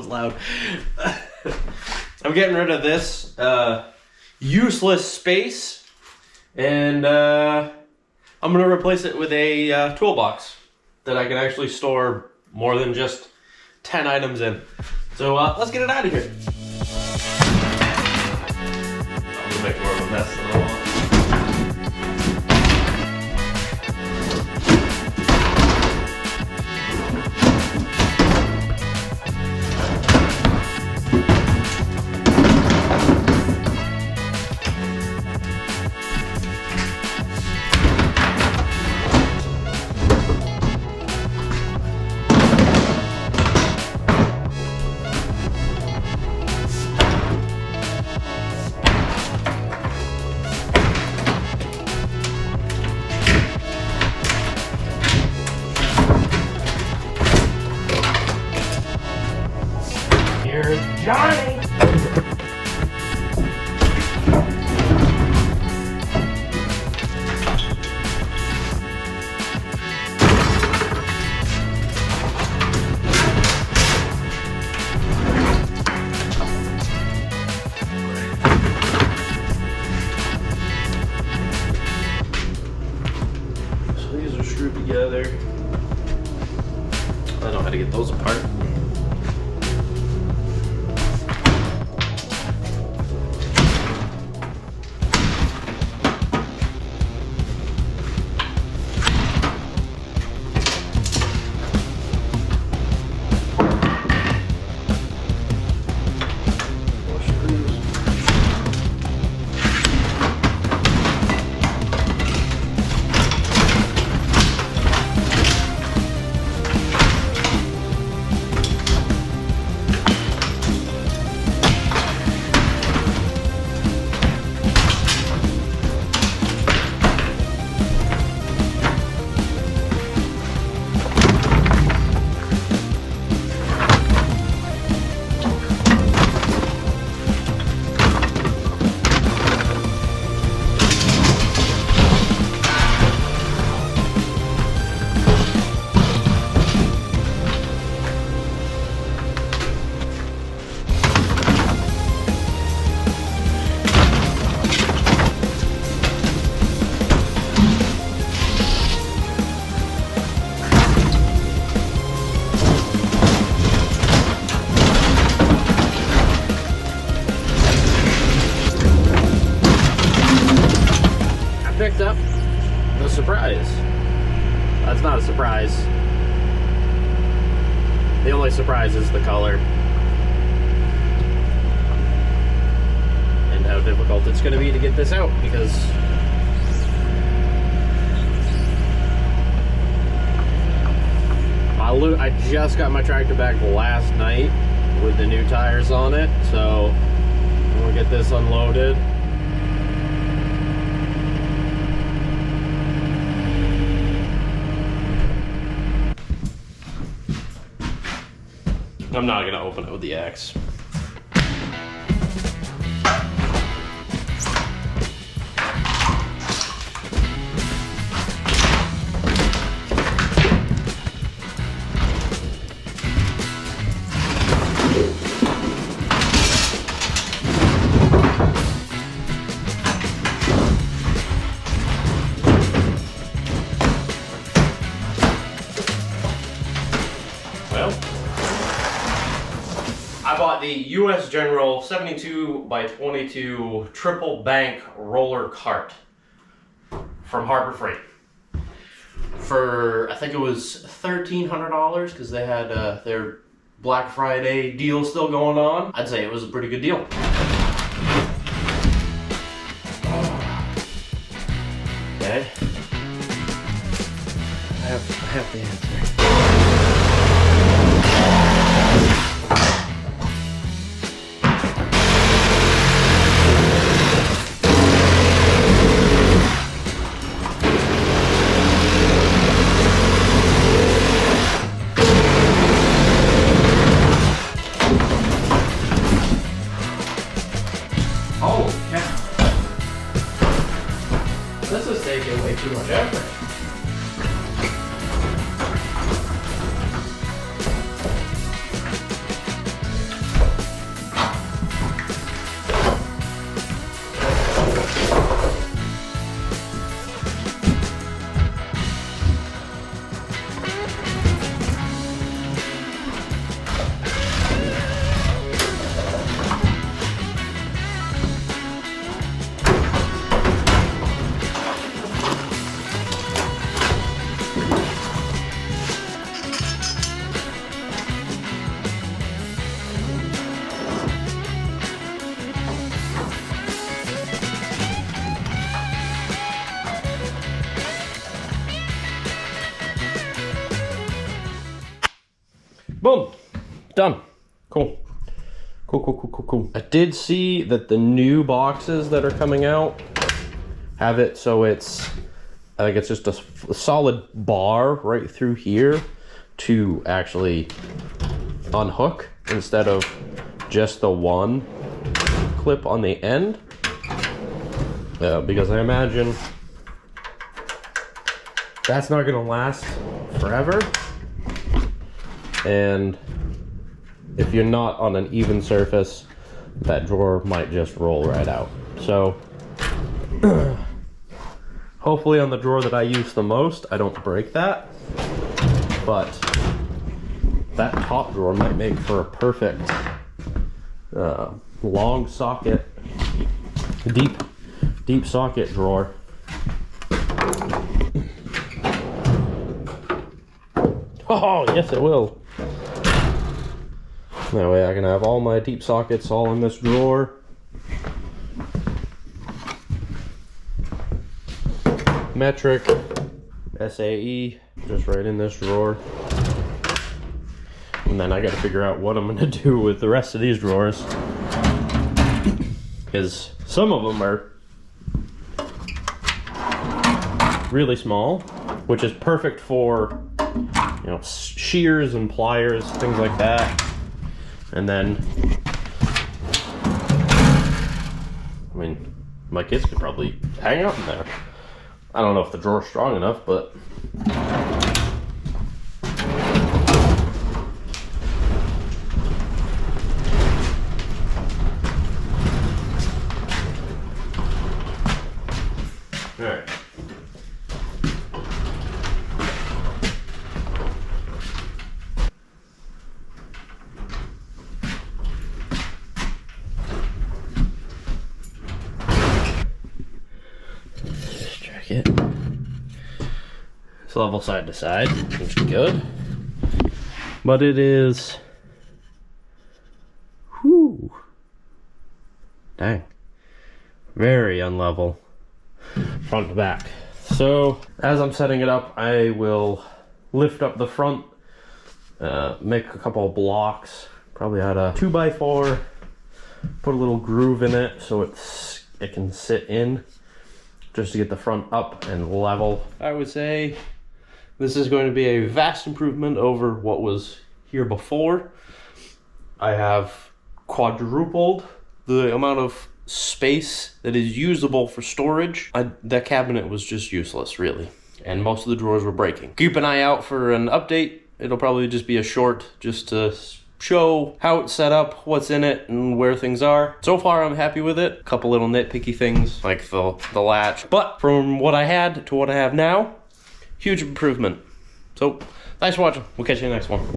was loud. I'm getting rid of this useless space, and I'm gonna replace it with a toolbox that I can actually store more than just 10 items in. So let's get it out of here. I'm gonna make more of a mess than I want. Here's Johnny! So these are screwed together. I don't know how to get those apart. Picked up the surprise. That's not a surprise. The only surprise is the color and how difficult it's going to be to get this out, because I just got my tractor back last night with the new tires on it, so we'll get this unloaded. I'm not gonna open it with the axe. I bought the US General 72x22 triple bank roller cart from Harbor Freight for, I think it was $1,300, because they had their Black Friday deal still going on. I'd say it was a pretty good deal. Okay. I have the answer. This is taking way too much effort. Boom, done. Cool. Cool. I did see that the new boxes that are coming out have it so it's, I think it's just a solid bar right through here to actually unhook instead of just the one clip on the end. Because I imagine that's not gonna last forever. And if you're not on an even surface, that drawer might just roll right out. So hopefully on the drawer that I use the most, I don't break that. But that top drawer might make for a perfect long socket, deep socket drawer. Oh, yes it will. That way I can have all my deep sockets all in this drawer. Metric, SAE, just right in this drawer. And then I gotta figure out what I'm gonna do with the rest of these drawers. Because some of them are really small, which is perfect for, you know, shears and pliers, things like that. And then, I mean, my kids could probably hang out in there. I don't know if the drawer's strong enough, but all right. Just check it. It's level side to side, which is good. But it is, whew, dang, very unlevel front to back. So as I'm setting it up, I will lift up the front, make a couple of blocks, probably add a 2x4, put a little groove in it so it can sit in, just to get the front up and level. I would say this is going to be a vast improvement over what was here before. I have quadrupled the amount of space that is usable for storage. That cabinet was just useless, really, and most of the drawers were breaking. Keep an eye out for an update. It'll probably just be a short, just to show how it's set up, what's in it, and where things are. So far, I'm happy with it. A couple little nitpicky things, like the latch. But from what I had to what I have now, huge improvement. So, thanks for watching. We'll catch you in the next one.